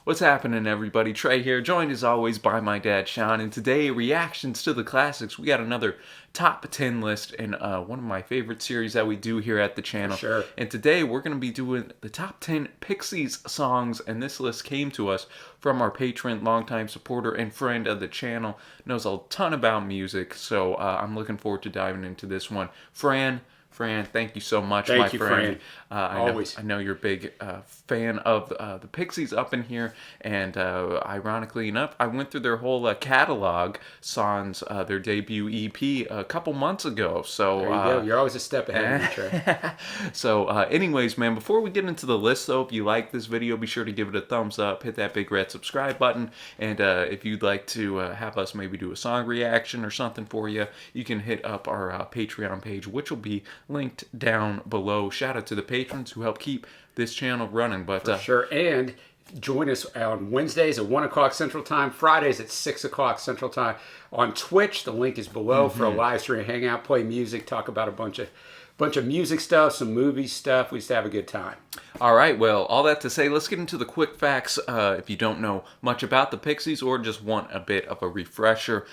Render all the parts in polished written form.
What's happening, everybody? Trey here, joined as always by my dad, Sean. And today, reactions to the classics. We got another top 10 list in one of my favorite series that we do here at the channel. Sure. And today, we're going to be doing the top 10 Pixies songs. And this list came to us from our patron, longtime supporter, and friend of the channel. Knows a ton about music. So I'm looking forward to diving into this one. Fran, thank you so much, Thank my you, friend. Always. I know you're a big fan of the Pixies up in here, and ironically enough, I went through their whole catalog, Sans, their debut EP, a couple months ago. So There you go. You're always a step ahead of me, Trey. So anyways, man, before we get into the list, though, if you like this video, be sure to give it a thumbs up, hit that big red subscribe button, and if you'd like to have us maybe do a song reaction or something for you, you can hit up our Patreon page, which will be linked down below. Shout out to the patrons who help keep this channel running. But For sure. And join us on Wednesdays at 1 o'clock Central Time, Fridays at 6 o'clock Central Time on Twitch. The link is below for a live stream, hang out, play music, talk about a bunch of music stuff, some movie stuff. We just have a good time. All right, well, all that to say, let's get into the quick facts. If you don't know much about the Pixies or just want a bit of a refresher,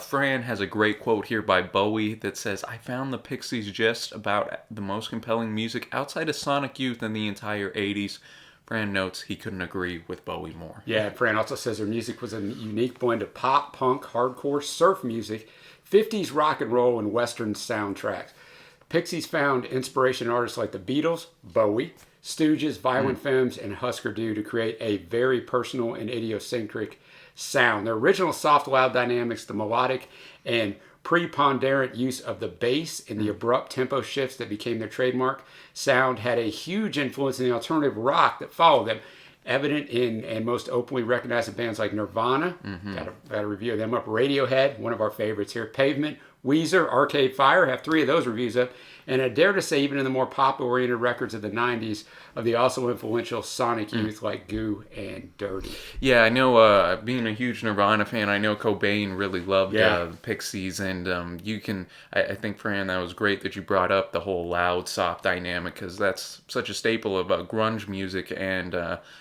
Fran has a great quote here by Bowie that says, "I found the Pixies just about the most compelling music outside of Sonic Youth in the entire 80s. Fran notes he couldn't agree with Bowie more. Yeah, Fran also says their music was a unique blend of pop, punk, hardcore, surf music, 50s rock and roll, and Western soundtracks. Pixies found inspiration in artists like the Beatles, Bowie, Stooges, Violent Femmes, and Husker Du to create a very personal and idiosyncratic sound. Their original soft, loud dynamics, the melodic and preponderant use of the bass, and the abrupt tempo shifts that became their trademark sound had a huge influence in the alternative rock that followed them. Evident in and most openly recognized in bands like Nirvana, got a review of them up, Radiohead, one of our favorites here, Pavement, Weezer, Arcade Fire, have 3 of those reviews up, and I dare to say even in the more pop-oriented records of the 90s of the also influential Sonic Youth like Goo and Dirty. Yeah, I know, being a huge Nirvana fan, I know Cobain really loved the Pixies, and you can, I think, Fran, that was great that you brought up the whole loud, soft dynamic, because that's such a staple of grunge music, and,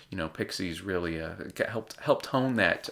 you know, Pixies really helped hone that.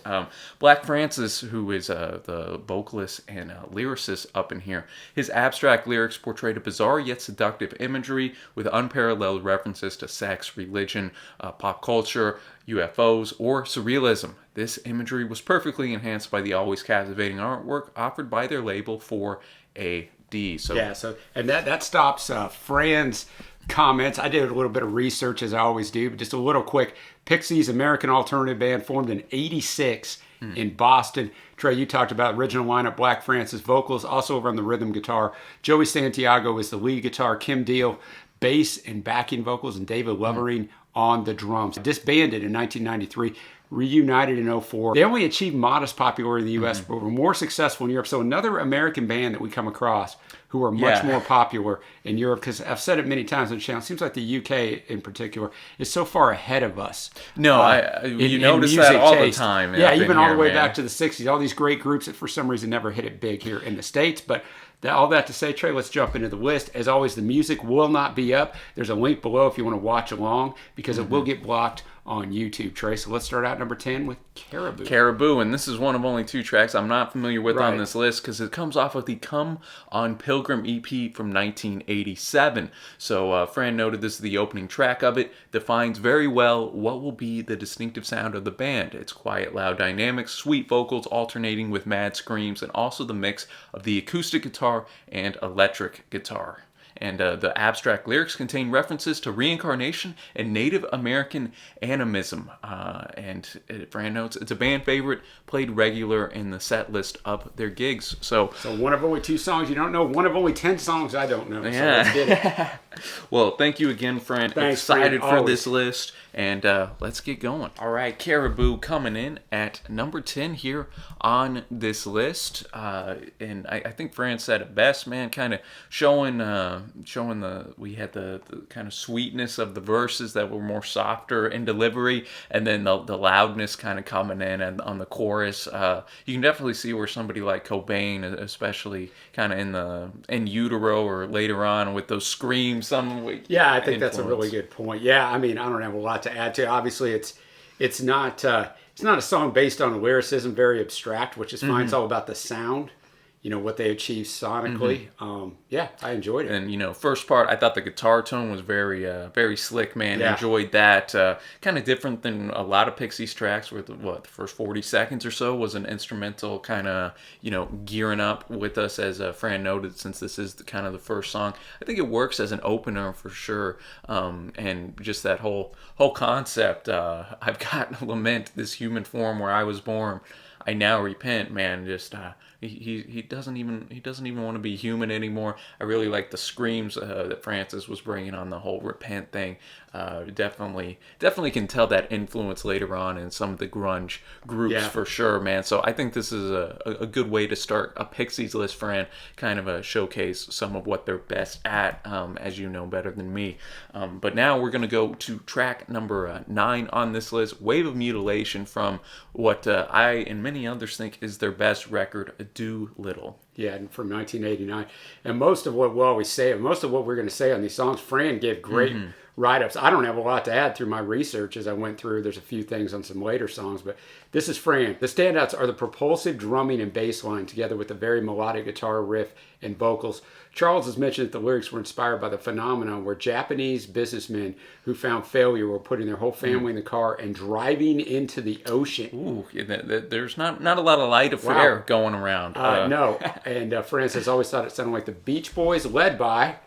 Black Francis, who is the vocalist and lyricist up in here, his abstract lyrics portrayed a bizarre yet seductive imagery with unparalleled references to sex, religion, pop culture, UFOs, or surrealism. This imagery was perfectly enhanced by the always captivating artwork offered by their label 4AD. So and that stops Fran's comments. I did a little bit of research, as I always do, but just a little quick. Pixies, American alternative band, formed in '86 in Boston. Trey, you talked about original lineup, Black Francis vocals, also over on the rhythm guitar. Joey Santiago is the lead guitar, Kim Deal bass and backing vocals, and David Levering on the drums. Disbanded in 1993, reunited in '04. They only achieved modest popularity in the U.S., but were more successful in Europe. So another American band that we come across who are much more popular in Europe, because I've said it many times on the channel, it seems like the UK in particular is so far ahead of us. No, you notice that all the time. Yeah, even all the way back to the 60s. All these great groups that for some reason never hit it big here in the States, but all that to say, Trey, let's jump into the list. As always, the music will not be up. There's a link below if you want to watch along, because it will get blocked on YouTube, Trey. So let's start out number 10 with Caribou. Caribou, and this is one of only 2 tracks I'm not familiar with on this list, because it comes off of the Come on Pilgrim EP from 1987. So Fran noted this is the opening track of it, defines very well what will be the distinctive sound of the band. It's quiet, loud dynamics, sweet vocals alternating with mad screams, and also the mix of the acoustic guitar and electric guitar. And the abstract lyrics contain references to reincarnation and Native American animism. And Fran notes it's a band favorite, played regular in the set list of their gigs. So one of only 2 songs you don't know, one of only 10 songs I don't know. So let's get it. Well, thank you again, Fran. Thanks, excited Fran, for this list. And let's get going. All right, Caribou coming in at number 10 here on this list. And I think Fran said it best, man, kind of showing we had the kind of sweetness of the verses that were more softer in delivery, and then the loudness kind of coming in and on the chorus. You can definitely see where somebody like Cobain, especially kind of in utero or later on with those screams. Yeah, I think that's a really good point. Yeah, I mean, I don't have a lot to add to it. Obviously, it's It's not a song based on lyricism, very abstract, which is fine. It's all about the sound, what they achieve sonically. Yeah, I enjoyed it. And first part, I thought the guitar tone was very slick, man. Yeah. Enjoyed that. Kind of different than a lot of Pixies tracks, where the first 40 seconds or so was an instrumental kind of gearing up with us, as Fran noted. Since this is kind of the first song, I think it works as an opener for sure. And just that whole concept. I've got lament this human form where I was born. I now repent, man. Just he doesn't even want to be human anymore. I really like the screams that Francis was bringing on the whole repent thing. Definitely can tell that influence later on in some of the grunge groups for sure, man. So I think this is a good way to start a Pixies list, Fran. Kind of a showcase some of what they're best at, as you know better than me. But now we're gonna go to track number 9 on this list, "Wave of Mutilation," from what I and many others think is their best record, "Do Little." Yeah, and from 1989. And most of what we're going to say on these songs, Fran gave great write-ups. I don't have a lot to add through my research as I went through. There's a few things on some later songs, but this is Fran. The standouts are the propulsive drumming and bass line, together with the very melodic guitar riff and vocals. Charles has mentioned that the lyrics were inspired by the phenomenon where Japanese businessmen who found failure were putting their whole family in the car and driving into the ocean. Ooh, there's not a lot of light affair going around. No, and Francis has always thought it sounded like the Beach Boys, led by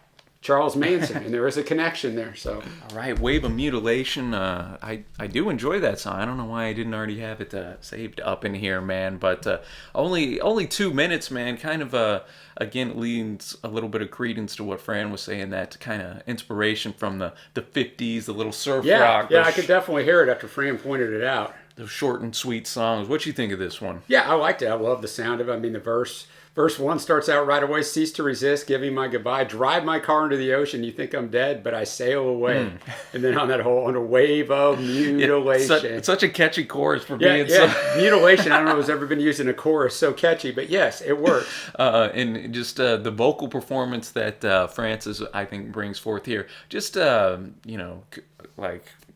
Charles Manson, and there is a connection there. So, all right, "Wave of Mutilation." I do enjoy that song. I don't know why I didn't already have it saved up in here, man. But only 2 minutes, man. Kind of again leans a little bit of credence to what Fran was saying. That kind of inspiration from the 50s, the little surf rock. Yeah, I could definitely hear it after Fran pointed it out. Those short and sweet songs. What you think of this one? Yeah, I liked it. I love the sound of it. I mean, the verse 1 starts out right away: "Cease to resist, give me my goodbye, drive my car into the ocean. You think I'm dead, but I sail away." And then on a wave of mutilation. It's such a catchy chorus for being so. Mutilation. I don't know if it's ever been used in a chorus so catchy, but yes, it works. And just the vocal performance that Francis, I think, brings forth here. Just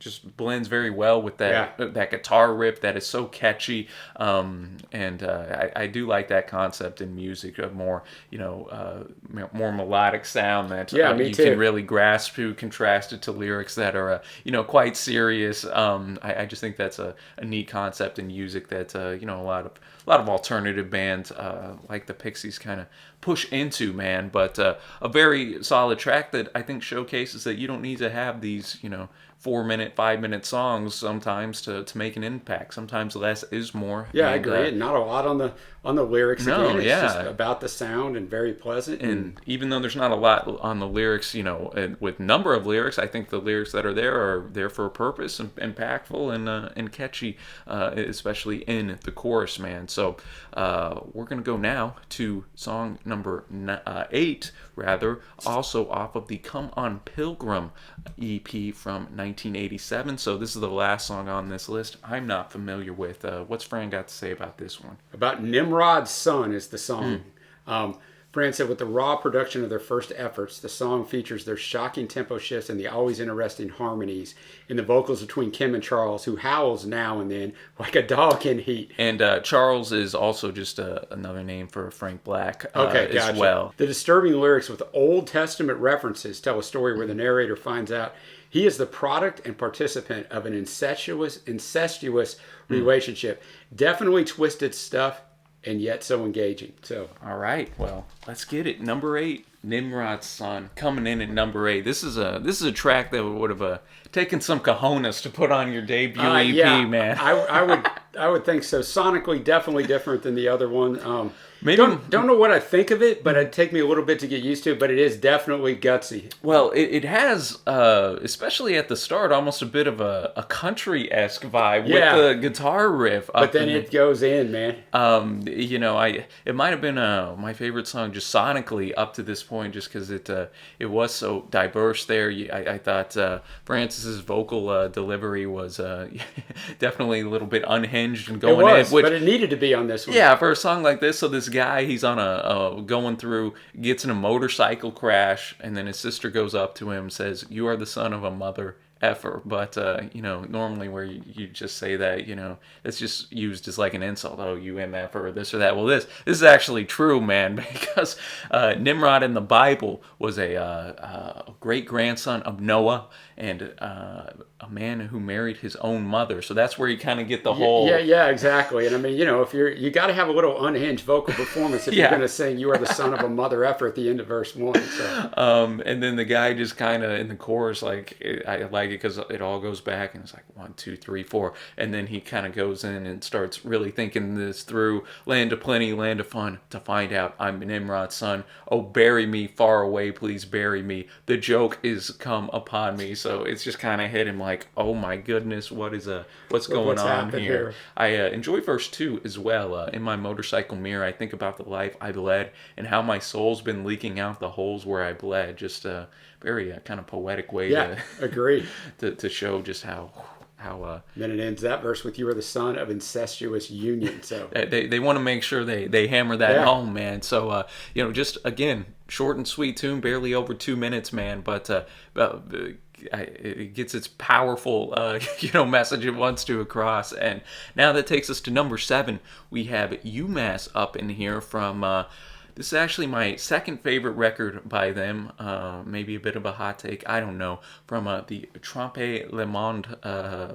just blends very well with that guitar riff that is so catchy, and I do like that concept in music of more more melodic sound that you can really grasp to, contrasted to lyrics that are quite serious. I just think that's a neat concept in music that a lot of alternative bands like the Pixies kind of push into, man. But a very solid track that I think showcases that you don't need to have these 4-minute, 5-minute songs sometimes to make an impact. Sometimes less is more. Yeah, I agree. Not a lot on the lyrics. No, it's just about the sound and very pleasant. And even though there's not a lot on the lyrics, with number of lyrics, I think the lyrics that are there for a purpose and impactful and catchy, especially in the chorus, man. So we're gonna go now to song number 8, rather, also off of the "Come On Pilgrim" EP from 1987. So this is the last song on this list I'm not familiar with. What's Fran got to say about this one? About Nimrod's Son is the song. Fran said, with the raw production of their first efforts, the song features their shocking tempo shifts and the always interesting harmonies in the vocals between Kim and Charles, who howls now and then like a dog in heat. And Charles is also just another name for Frank Black as well. The disturbing lyrics with Old Testament references tell a story where the narrator finds out he is the product and participant of an incestuous relationship. Definitely twisted stuff, and yet so engaging. So, all right, well, let's get it. Number 8, "Nimrod's Son," coming in at number 8. This is a track that would have taken some cojones to put on your debut EP, man. I would think so. Sonically, definitely different than the other one. Maybe don't know what I think of it, but it'd take me a little bit to get used to it. But it is definitely gutsy. Well, it has, especially at the start, almost a bit of a country-esque vibe with the guitar riff. But then it goes in, man. It might have been my favorite song just sonically up to this point, just because it was so diverse there. I thought Francis's vocal delivery was definitely a little bit unhinged and going in. But it needed to be on this one. Yeah, for a song like this. So this guy, he's on gets in a motorcycle crash, and then his sister goes up to him and says, "You are the son of a mother effer, but normally where you just say that, it's just used as like an insult. Oh, you mf or this or that. Well, this is actually true, man, because Nimrod in the Bible was a great grandson of Noah and a man who married his own mother. So that's where you kind of get the whole yeah, exactly. And I mean, if you got to have a little unhinged vocal performance if you're going to sing "You are the son of a mother effer" at the end of verse 1. So. And then the guy just kind of in the chorus, like I like it because it all goes back and it's like 1, 2, 3, 4, and then he kind of goes in and starts really thinking this through. Land of plenty, land of fun, to find out I'm Nimrod's son. Oh, bury me far away, please bury me. The joke is come upon me. So it's just kind of hit him like, oh my goodness, what's going on here? I enjoy verse 2 as well. In my motorcycle mirror, I think about the life I led and how my soul's been leaking out the holes where I bled. Just a very kind of poetic way to agree to show just how then it ends that verse with "You are the son of incestuous union." So they want to make sure they hammer that home, man. So just again, short and sweet tune, barely over 2 minutes, man, but it gets its powerful message it wants to across. And now that takes us to number 7. We have UMass up in here from this is actually my second favorite record by them. Maybe a bit of a hot take, I don't know. From the Trompe Le Monde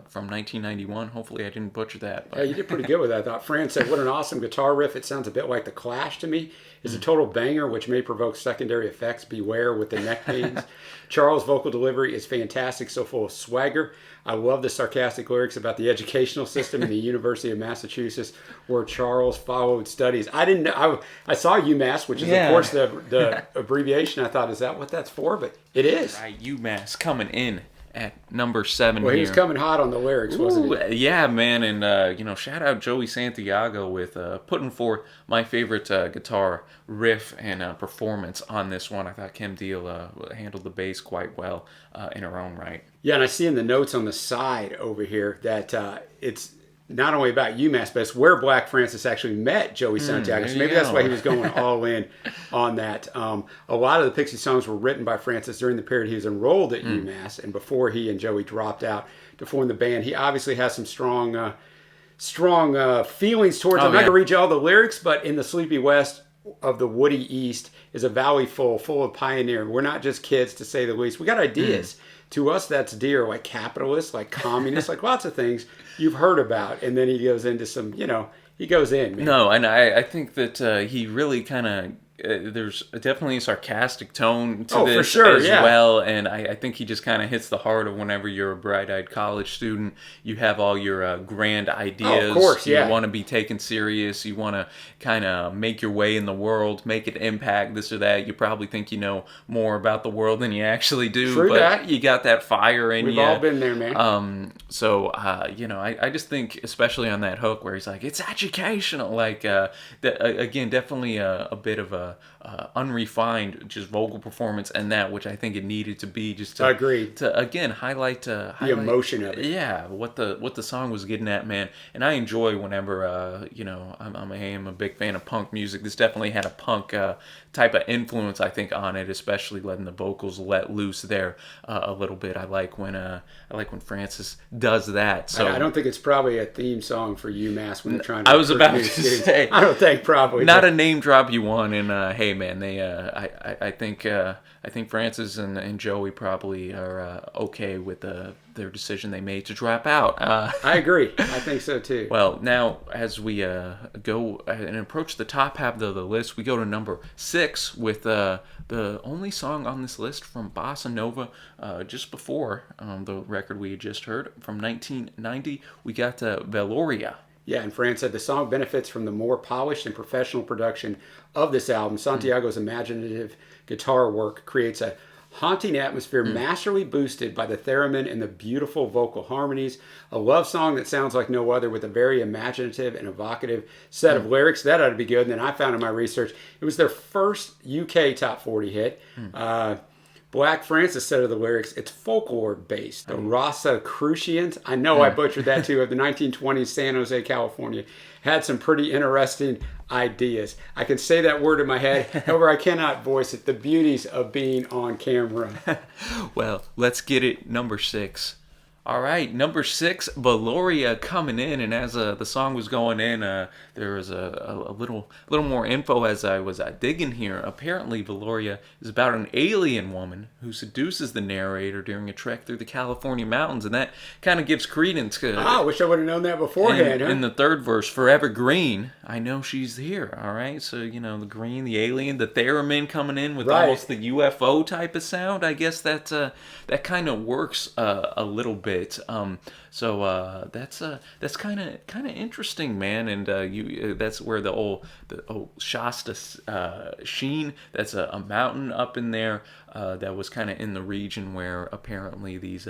from 1991. Hopefully I didn't butcher that. But. Yeah, you did pretty good with that. I thought Fran said, "What an awesome guitar riff. It sounds a bit like The Clash to me. It's a total banger, which may provoke secondary effects. Beware with the neck pains." Charles' vocal delivery is fantastic, so full of swagger. I love the sarcastic lyrics about the educational system in the University of Massachusetts, where Charles followed studies. I didn't know. I saw UMass, which is, of course, the abbreviation. I thought, is that what that's for? But it is. Right, UMass coming in at number 7 well, he was coming hot on the lyrics, wasn't he? Yeah, man, and shout out Joey Santiago with putting forth my favorite guitar riff and performance on this one. I thought Kim Deal handled the bass quite well in her own right. Yeah, and I see in the notes on the side over here that it's not only about UMass, but it's where Black Francis actually met Joey Santiago. So maybe that's why he was going all in on that. A lot of the Pixies songs were written by Francis during the period he was enrolled at UMass and before he and Joey dropped out to form the band. He obviously has some strong feelings towards them. I'm not going to read you all the lyrics, but in the sleepy west of the woody east is a valley full of pioneering. We're not just kids, to say the least. We got ideas. To us, that's dear, like capitalists, like communists, like lots of things you've heard about. And then he goes into some, he goes in, man. No, and I think that he really kind of, there's definitely a sarcastic tone to this for sure, as well. And I think he just kind of hits the heart of whenever you're a bright-eyed college student, you have all your grand ideas. Of course, You want to be taken serious. You want to kind of make your way in the world, make an impact, this or that. You probably think you know more about the world than you actually do. True but that. You got that fire in you. We've all been there, man. So, I just think, especially on that hook where he's like, it's educational. Like, again, definitely a bit of a unrefined just vocal performance, and that which I think it needed to be, just to to again highlight the emotion of it. Yeah, what the song was getting at, man. And I enjoy whenever I'm a big fan of punk music. This definitely had a punk type of influence, I think, on it, especially letting the vocals let loose there a little bit. I like when Francis does that. So I don't think it's probably a theme song for UMass when they're trying to. I was about to say, I don't think probably not a name drop you want. And hey, man, they I think Francis and Joey probably are okay with their decision they made to drop out. I agree. I think so too. Well, now as we go and approach the top half of the list, we go to number 6 with the only song on this list from Bossa Nova, just before the record we had just heard from 1990. We got Veloria. Yeah, and Fran said the song benefits from the more polished and professional production of this album. Santiago's imaginative guitar work creates a haunting atmosphere masterfully boosted by the theremin and the beautiful vocal harmonies. A love song that sounds like no other, with a very imaginative and evocative set of lyrics. That ought to be good. And then I found in my research, it was their first UK Top 40 hit. Black Francis said of the lyrics, it's folklore based. The Rosicrucians, I know I butchered that too, of the 1920s, San Jose, California, had some pretty interesting ideas. I can say that word in my head, however, I cannot voice it. The beauties of being on camera. Well, let's get it. Number 6. All right, number 6, Valoria coming in, and as the song was going in, there was a little more info as I was digging here. Apparently, Valoria is about an alien woman who seduces the narrator during a trek through the California mountains, and that kind of gives credence to. I wish I would have known that beforehand. In the third verse, forever green, I know she's here. All right, so the green, the alien, the theremin coming in with almost the UFO type of sound. I guess that kind of works a little bit. So that's kind of interesting, man. And that's where the old Shasta Sheen. That's a mountain up in there that was kind of in the region where apparently these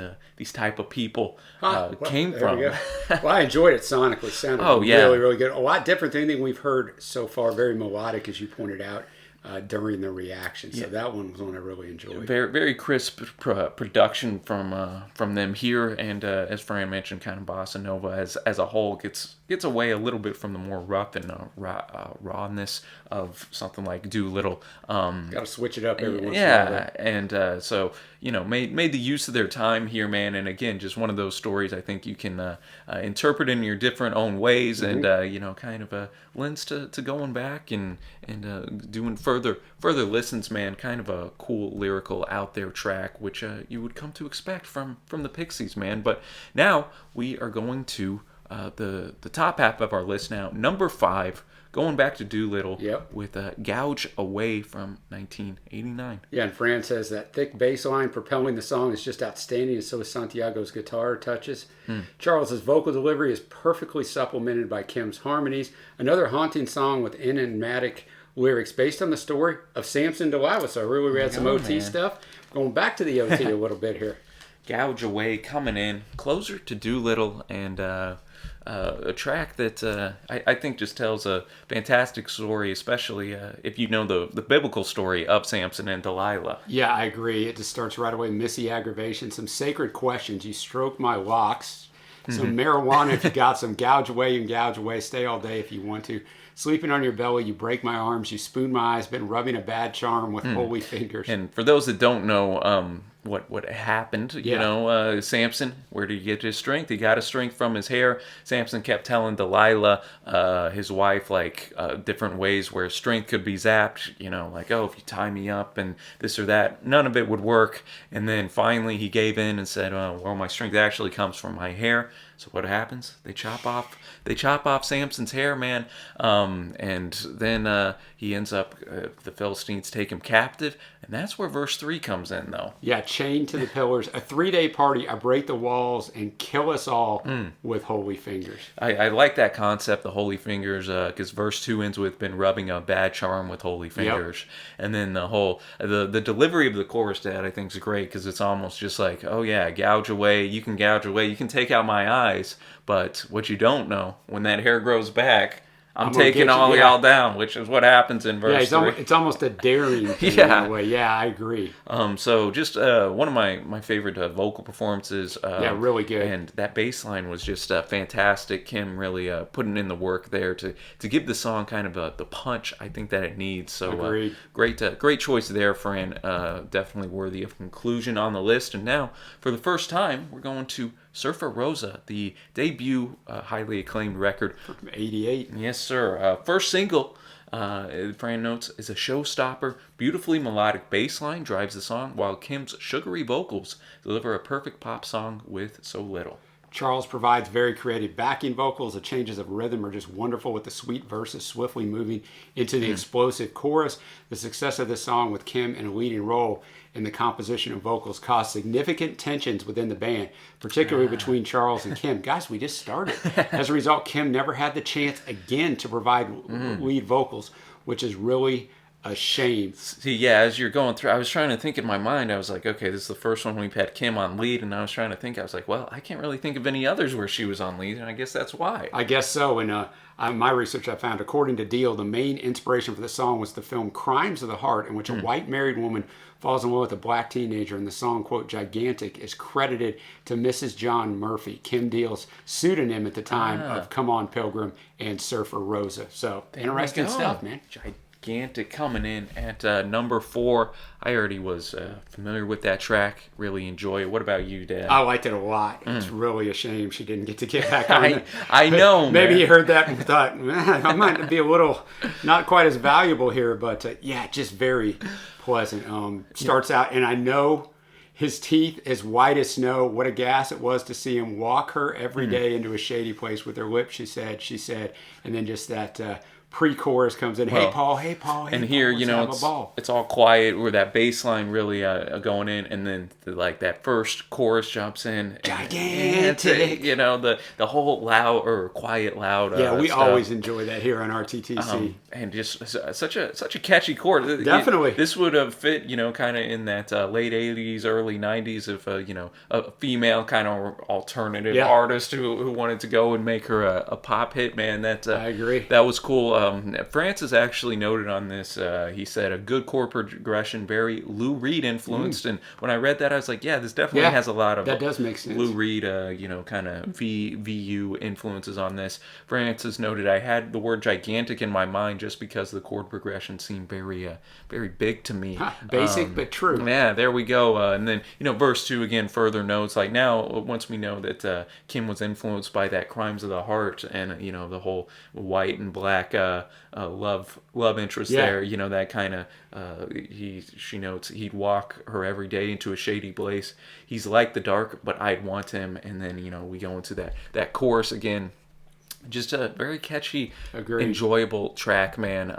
type of people came from. Well, I enjoyed it sonically. Sounded really, really good. A lot different than anything we've heard so far. Very melodic, as you pointed out. During the reaction, so that one was one I really enjoyed. Very, very crisp production from them here, and as Fran mentioned, kind of bossa nova as a whole gets away a little bit from the more rough and rawness of something like Doolittle. Got to switch it up every once in a while. Yeah, and so made the use of their time here, man. And again, just one of those stories I think you can interpret in your different own ways, and kind of lends to going back and doing further listens, man. Kind of a cool lyrical out there track, which you would come to expect from the Pixies, man. But now we are going to the top half of our list now. Number 5. Going back to Doolittle with Gouge Away from 1989. Yeah, and Fran says that thick bass line propelling the song is just outstanding, and so is Santiago's guitar touches. Charles's vocal delivery is perfectly supplemented by Kim's harmonies. Another haunting song with enigmatic lyrics based on the story of Samson Delilah. So I really read some OT stuff. Going back to the OT a little bit here. Gouge Away coming in, closer to Doolittle, and a track that I think just tells a fantastic story, especially if you know the biblical story of Samson and Delilah. Yeah, I agree. It just starts right away. Missy aggravation, some sacred questions. You stroke my locks. Some marijuana if you got some. Gouge away, you can gouge away. Stay all day if you want to. Sleeping on your belly, you break my arms. You spoon my eyes. Been rubbing a bad charm with holy fingers. And for those that don't know what happened, Samson, where did he get his strength? He got his strength from his hair. Samson kept telling Delilah, his wife, different ways where strength could be zapped. If you tie me up and this or that. None of it would work. And then finally he gave in and said, well, my strength actually comes from my hair. So what happens? They chop off Samson's hair, man. And then he ends up, the Philistines take him captive. And that's where verse 3 comes in, though. Yeah, chained to the pillars. A 3-day party. I break the walls and kill us all with holy fingers. I like that concept, the holy fingers, because verse 2 ends with been rubbing a bad charm with holy fingers. And then the delivery of the chorus, Dad, I think is great, because it's almost just like, oh yeah, gouge away, you can take out my eyes, but what you don't know, when that hair grows back, I'm taking all y'all down, which is what happens in verse 3. It's almost a daring thing in a way. Yeah, I agree. So just one of my favorite vocal performances. Really good. And that bass line was just fantastic. Kim really putting in the work there to give the song kind of the punch I think that it needs. So agreed. Great choice there, Fran. Definitely worthy of conclusion on the list. And now, for the first time, we're going to Surfer Rosa, the debut highly acclaimed record. From 88. Yes, sir. First single, Fran notes, is a showstopper. Beautifully melodic bass line drives the song, while Kim's sugary vocals deliver a perfect pop song with so little. Charles provides very creative backing vocals. The changes of rhythm are just wonderful, with the sweet verses swiftly moving into the explosive chorus. The success of this song with Kim in a leading role in the composition of vocals caused significant tensions within the band, particularly between Charles and Kim. Guys, we just started. As a result, Kim never had the chance again to provide lead vocals, which is really a shame. See, yeah, as you're going through, I was trying to think in my mind. I was like, okay, this is the first one we've had Kim on lead, and I was trying to think. I was like, well, I can't really think of any others where she was on lead, and I guess that's why. I guess so. And my research I found, according to Deal, the main inspiration for the song was the film Crimes of the Heart, in which a white married woman falls in love with a black teenager, and the song, quote, Gigantic, is credited to Mrs. John Murphy, Kim Deal's pseudonym at the time of Come On Pilgrim and Surfer Rosa. So, interesting stuff, man. Gigantic coming in at number 4. I already was familiar with that track. Really enjoy it. What about you, Dad? I liked it a lot. It's really a shame she didn't get to get back on it. I know, Maybe man. you heard that and thought, man, I might be a little not quite as valuable here, but yeah, just very pleasant. Starts out, and I know his teeth as white as snow. What a gas it was to see him walk her every day into a shady place with her lips, she said, and then just that pre-chorus comes in. Hey, Paul, hey, Paul, hey, and Paul, here, let's you know, have a ball. it's all quiet, where that bass line really going in, and then like that first chorus jumps in. Gigantic. You know, the whole loud or quiet loud. Yeah, we stuff. always enjoy that here on RTTC. And just such a catchy chord. Definitely. This would have fit, you know, kind of in that late 80s, early 90s of, you know, a female kind of alternative artist who wanted to go and make her a pop hit, man. I agree. That was cool. Francis actually noted on this, he said, a good chord progression, very Lou Reed influenced. And when I read that, I was like, yeah, this definitely has a lot of that does make sense. Lou Reed, you know, kind of VU influences on this. Francis noted, I had the word gigantic in my mind just because the chord progression seemed very big to me. Basic, but true. Yeah, there we go. And then, you know, verse 2 again, further notes. Like now, once we know that Kim was influenced by that Crimes of the Heart and, you know, the whole white and black love interest there, you know, that kind of she notes he'd walk her every day into a shady place. He's like the dark, but I'd want him. And then, you know, we go into that chorus again. Just a very catchy, enjoyable track, man.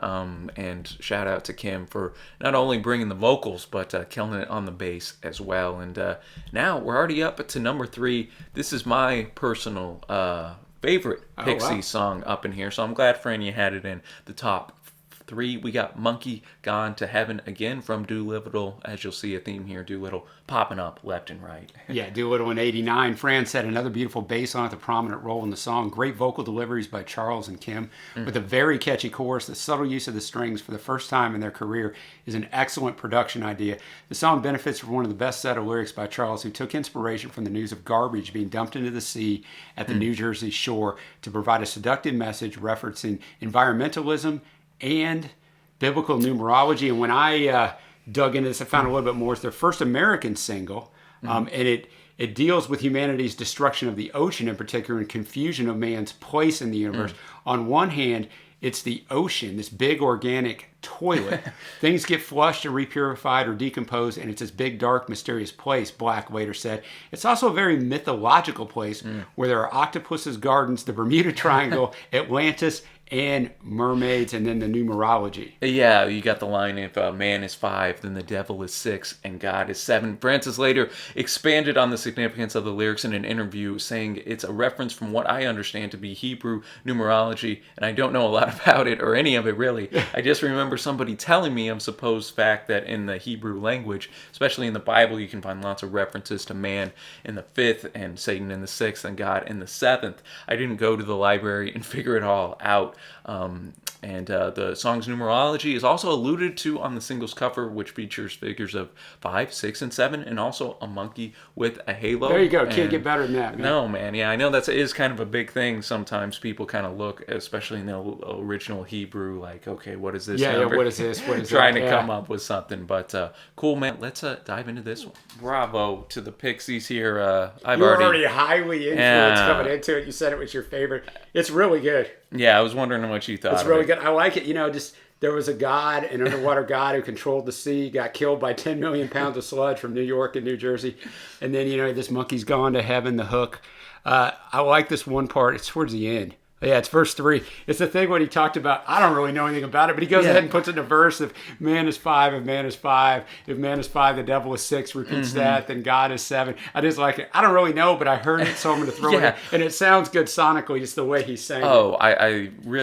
And shout out to Kim for not only bringing the vocals, but killing it on the bass as well. And now we're already up to number 3. This is my personal favorite Pixies song up in here. So I'm glad, Fran, you had it in the top 3. We got Monkey Gone to Heaven again from Doolittle. As you'll see a theme here, Doolittle popping up left and right. Yeah, Doolittle in 89. Fran said another beautiful bass line with a prominent role in the song. Great vocal deliveries by Charles and Kim with a very catchy chorus. The subtle use of the strings for the first time in their career is an excellent production idea. The song benefits from one of the best set of lyrics by Charles, who took inspiration from the news of garbage being dumped into the sea at the New Jersey shore to provide a seductive message referencing environmentalism and biblical numerology. And when I dug into this, I found a little bit more. It's their first American single, and it deals with humanity's destruction of the ocean in particular and confusion of man's place in the universe. On one hand, it's the ocean, this big organic toilet. Things get flushed and repurified or decomposed, and it's this big, dark, mysterious place, Black later said. It's also a very mythological place where there are octopuses, gardens, the Bermuda Triangle, Atlantis, and mermaids, and then the numerology. Yeah, you got the line, if man is 5, then the devil is 6, and God is 7. Francis later expanded on the significance of the lyrics in an interview, saying it's a reference from what I understand to be Hebrew numerology, and I don't know a lot about it, or any of it really. I just remember somebody telling me of supposed fact that in the Hebrew language, especially in the Bible, you can find lots of references to man in the 5th, and Satan in the 6th, and God in the 7th. I didn't go to the library and figure it all out. And the song's numerology is also alluded to on the single's cover, which features figures of 5, 6, and 7, and also a monkey with a halo. There you go. Can't get better than that, man. No, man. Yeah, I know that is kind of a big thing. Sometimes people kind of look, especially in the original Hebrew, like, okay, what is this number? Yeah, what is this? What is Trying to come up with something. But cool, man. Let's dive into this one. Bravo to the Pixies here. You're already highly influenced coming into it. You said it was your favorite. It's really good. Yeah, I was wondering what you thought. It's really good. I like it. You know, just there was a god, an underwater god who controlled the sea, got killed by 10 million pounds of sludge from New York and New Jersey. And then, you know, this monkey's gone to heaven, the hook. I like this one part. It's towards the end. Yeah, it's verse 3. It's the thing when he talked about, I don't really know anything about it, but he goes Yeah. ahead and puts in a verse of man is 5, if man is 5, if man is 5, the devil is 6, repeats that, then God is 7. I just like it. I don't really know, but I heard it, so I'm going to throw it in. And it sounds good sonically, just the way he's saying it. Oh,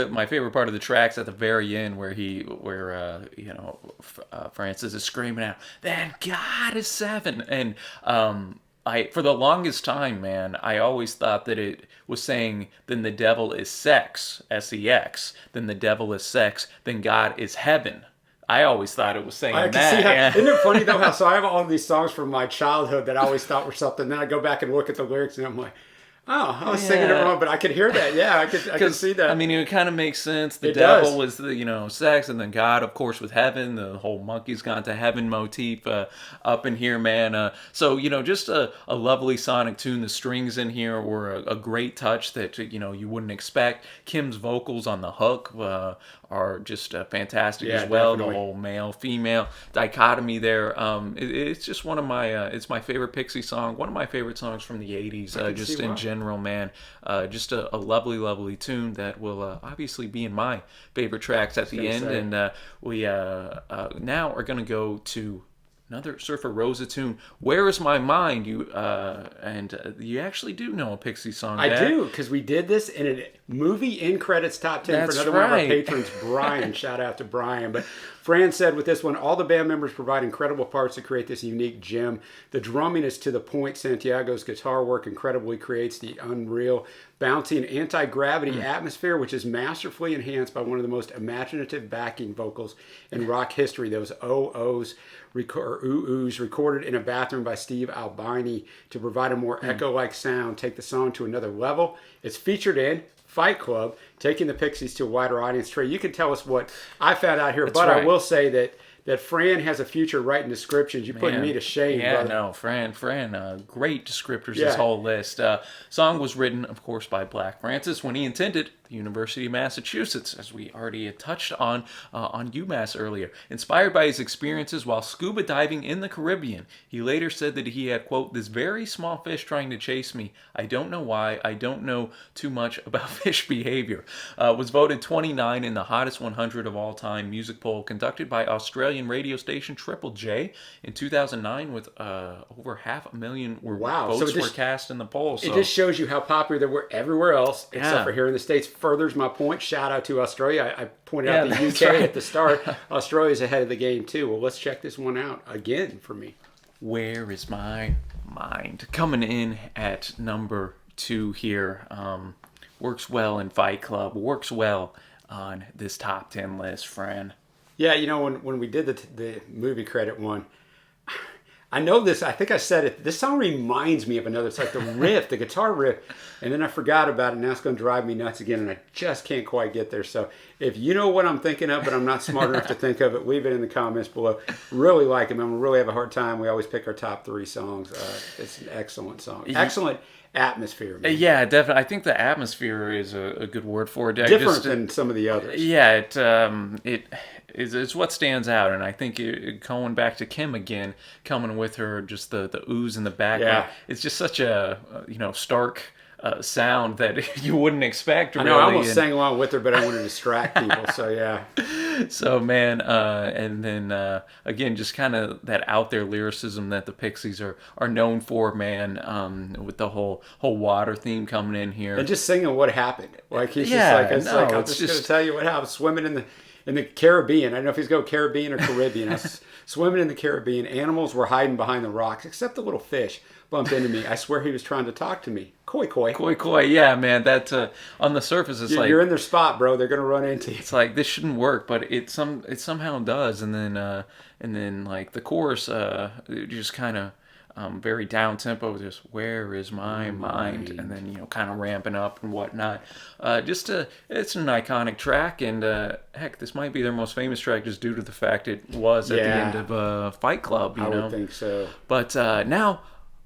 my favorite part of the track's at the very end where Francis is screaming out, "Then God is 7," and for the longest time, man, I always thought that it was saying, "Then the devil is sex, sex. Then the devil is sex. Then God is heaven." I always thought it was saying I can that. see how, Yeah. isn't it funny though how so I have all these songs from my childhood that I always thought were something. Then I go back and look at the lyrics and I'm like, oh, I was singing it wrong, but I could hear that. Yeah, I could see that. I mean, it kind of makes sense. The It devil does. was the sex, and then God, of course, with heaven. The whole monkey's gone to heaven motif up in here, man. So just a lovely sonic tune. The strings in here were a great touch that you wouldn't expect. Kim's vocals on the hook are just fantastic as well. Definitely. The whole male female dichotomy there. It's just one of my it's my favorite Pixie song. One of my favorite songs from the '80s. Just in general, man. Just a lovely, lovely tune that will obviously be in my favorite tracks at the end. And we now are going to go to another Surfer Rosa tune. "Where Is My Mind?" You actually do know a Pixie song. I Dad. do, because we did this in a movie in credits top 10 That's for another one of our right. patrons, Brian. Shout out to Brian. But Fran said with this one, all the band members provide incredible parts to create this unique gem. The drumming is to the point. Santiago's guitar work incredibly creates the unreal, bouncy, and anti-gravity atmosphere, which is masterfully enhanced by one of the most imaginative backing vocals in rock history. Those oh-ohs or ooh-oohs recorded in a bathroom by Steve Albini to provide a more echo-like sound, take the song to another level. It's featured in Fight Club, taking the Pixies to a wider audience. Trey, you can tell us what I found out here, but right. I will say that Fran has a future writing descriptions. You're putting me to shame, Yeah, brother. no, Fran, great descriptors, this whole list. Song was written, of course, by Black Francis when he attended the University of Massachusetts, as we already had touched on UMass earlier. Inspired by his experiences while scuba diving in the Caribbean, he later said that he had, quote, "this very small fish trying to chase me. I don't know why. I don't know too much about fish behavior." Was voted 29 in the hottest 100 of all time music poll conducted by Australian radio station Triple J in 2009 with over 500,000 votes were cast in the poll. So. It just shows you how popular they were everywhere else, except for here in the States. Furthers my point. Shout out to Australia. I pointed out the UK at the start. Australia's ahead of the game, too. Well, let's check this one out again for me. "Where Is My Mind?" Coming in at number 2 here. Works well in Fight Club. Works well on this top 10 list, Fran. Yeah, when we did the movie credit one, I know this. I think I said it. This song reminds me of another. It's like the riff, the guitar riff, and then I forgot about it. Now it's going to drive me nuts again, and I just can't quite get there. So if you know what I'm thinking of, but I'm not smart enough to think of it, leave it in the comments below. Really like them, and we really have a hard time. We always pick our top 3 songs. It's an excellent song. Excellent atmosphere, man. Yeah, definitely. I think the atmosphere is a good word for it. Different than some of the others. Yeah, it's what stands out, and I think going back to Kim again, coming with her, just the ooze in the background. Yeah. It's just such a stark sound that you wouldn't expect. I know, I almost sang along with her, but I wanted to distract people. So yeah. So man, and then again, just kind of that out there lyricism that the Pixies are known for, man. With the whole water theme coming in here, And just singing what happened. Like he's Yeah, just like, I'm it's just going to just- tell you what happened. Swimming in the Caribbean. I don't know if he's going Caribbean or Caribbean. I was swimming in the Caribbean. Animals were hiding behind the rocks, except the little fish bumped into me. I swear he was trying to talk to me. Koi koi. Koi koi, yeah, man. That on the surface, it's like You're in their spot, bro. They're going to run into you. it's like this shouldn't work, but it somehow does. And then like the chorus, just kind of very down tempo, just "Where Is My Mind?" and then kind of ramping up and whatnot. It's an iconic track, and heck, this might be their most famous track just due to the fact it was at the end of Fight Club. I would think so. But now,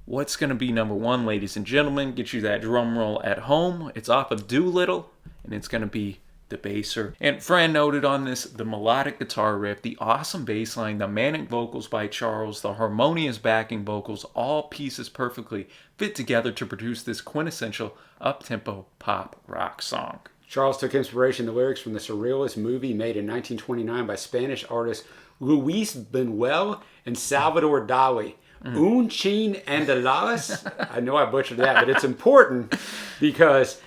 what's going to be number 1, ladies and gentlemen? Get you that drum roll at home. It's off of Doolittle, and it's going to be The Baser. And Fran noted on this, the melodic guitar riff, the awesome bass line, the manic vocals by Charles, the harmonious backing vocals, all pieces perfectly fit together to produce this quintessential up-tempo pop rock song. Charles took inspiration in the lyrics from the surrealist movie made in 1929 by Spanish artists Luis Buñuel and Salvador Dali. Un chin andaladas. I know I butchered that, but it's important because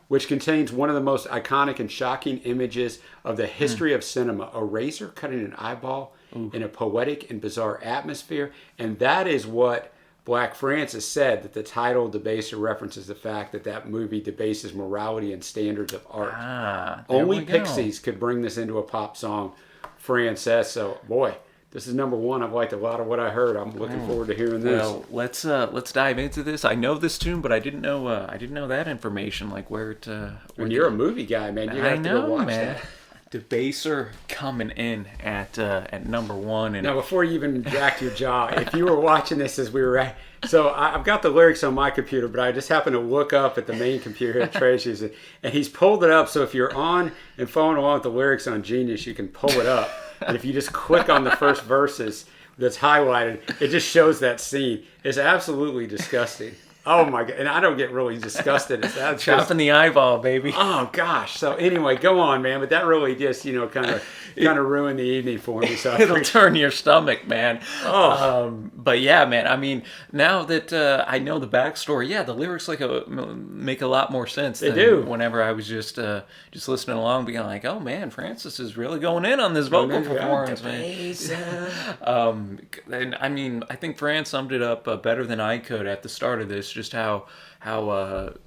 which contains one of the most iconic and shocking images of the history of cinema: a razor cutting an eyeball in a poetic and bizarre atmosphere. And that is what Black Francis said, that the title Debaser references the fact that that movie debases morality and standards of art. Only Pixies could bring this into a pop song, Fran says. So, boy, this is number one. I've liked a lot of what I heard. I'm looking forward to hearing this. Well, let's dive into this. I know this tune, but I didn't know that information, like where it. When you're a movie guy, man, you have to go watch that. Debaser coming in at number one. And now, before you even jacked your jaw, if you were watching this as we were at, so I've got the lyrics on my computer, but I just happened to look up at the main computer at Tracy's, and he's pulled it up. So if you're on and following along with the lyrics on Genius, you can pull it up. And if you just click on the first verses that's highlighted, it just shows that scene. It's absolutely disgusting. Oh my God. And I don't get really disgusted. It's chopping the eyeball, baby. Oh gosh. So anyway, go on, man. But that really just, kind of ruined the evening for me. So it'll turn your stomach, man. But yeah, man. I mean, now that I know the backstory, yeah, the lyrics make a lot more sense. They do. Whenever I was just listening along, being like, oh man, Francis is really going in on this vocal performance, man. And I mean, I think Fran summed it up better than I could at the start of this. Just how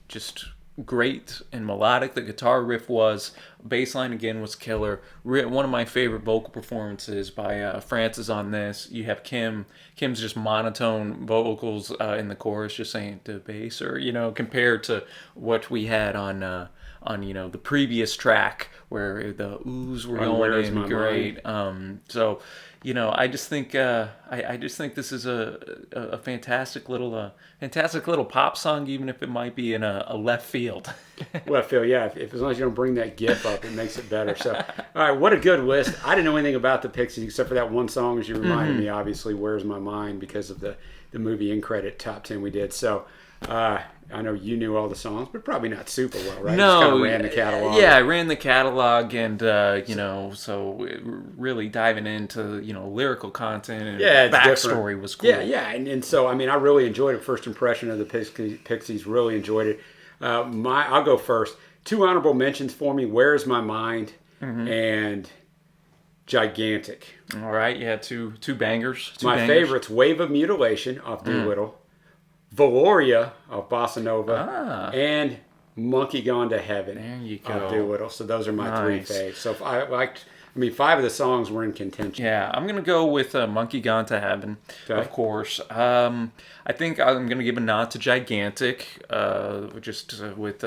just great and melodic the guitar riff was. Bass line again was killer. One of my favorite vocal performances by Francis on this. You have Kim's just monotone vocals in the chorus, just saying the bass, or compared to what we had on the previous track where the oohs were going in great. So I just think this is a fantastic little pop song, even if it might be in a left field. Left field, yeah. If as long as you don't bring that GIF up, it makes it better. So, all right, what a good list. I didn't know anything about the Pixies except for that one song, as you reminded me. Obviously, "Where's My Mind," because of the movie in credit top 10 we did. So, I know you knew all the songs, but probably not super well, right? No, just kind of ran the catalog. Yeah, I ran the catalog, and so really diving into lyrical content and backstory was cool. Yeah, and so I mean, I really enjoyed it. First impression of the Pixies, really enjoyed it. I'll go first. 2 honorable mentions for me: "Where's My Mind" and "Gigantic." All right, yeah, two bangers. My favorites: "Wave of Mutilation" off Doolittle, "Valoria" of Bossa Nova, and "Monkey Gone to Heaven" there you go. Of Doolittle. So those are my 3 faves. So if I liked. 5 of the songs were in contention. Yeah, I'm going to go with Monkey Gone to Heaven, of course. I think I'm going to give a nod to Gigantic, just with,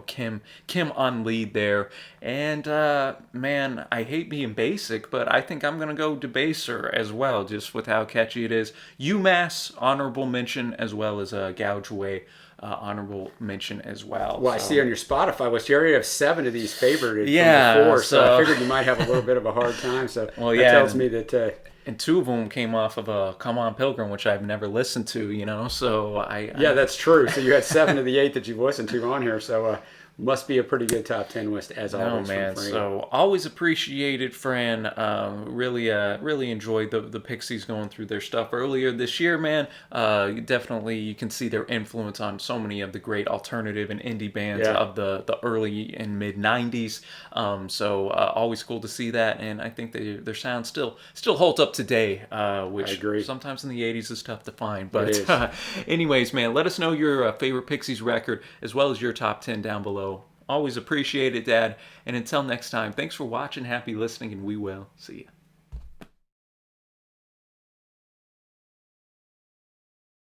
Kim on lead there. And, man, I hate being basic, but I think I'm going to go Debaser as well, just with how catchy it is. UMass, honorable mention, as well as Gouge Away. Honorable mention as well. Well, I see on your Spotify list you already have 7 of these favorited from before, so I figured you might have a little bit of a hard time. So that tells me that. And 2 of them came off of a Come On Pilgrim, which I've never listened to, so Yeah, that's true. So you had 7 of the 8 that you've listened to on here, so must be a pretty good top 10 list as always. Oh man, so always appreciated, Fran. Really enjoyed the Pixies going through their stuff earlier this year, man. Definitely you can see their influence on so many of the great alternative and indie bands of the early and mid 90s. So always cool to see that, and I think their sound still holds up today, which sometimes in the 80s is tough to find. But anyways, man, let us know your favorite Pixies record as well as your top 10 down below. Always appreciate it, Dad. And until next time, thanks for watching, happy listening, and we will see you.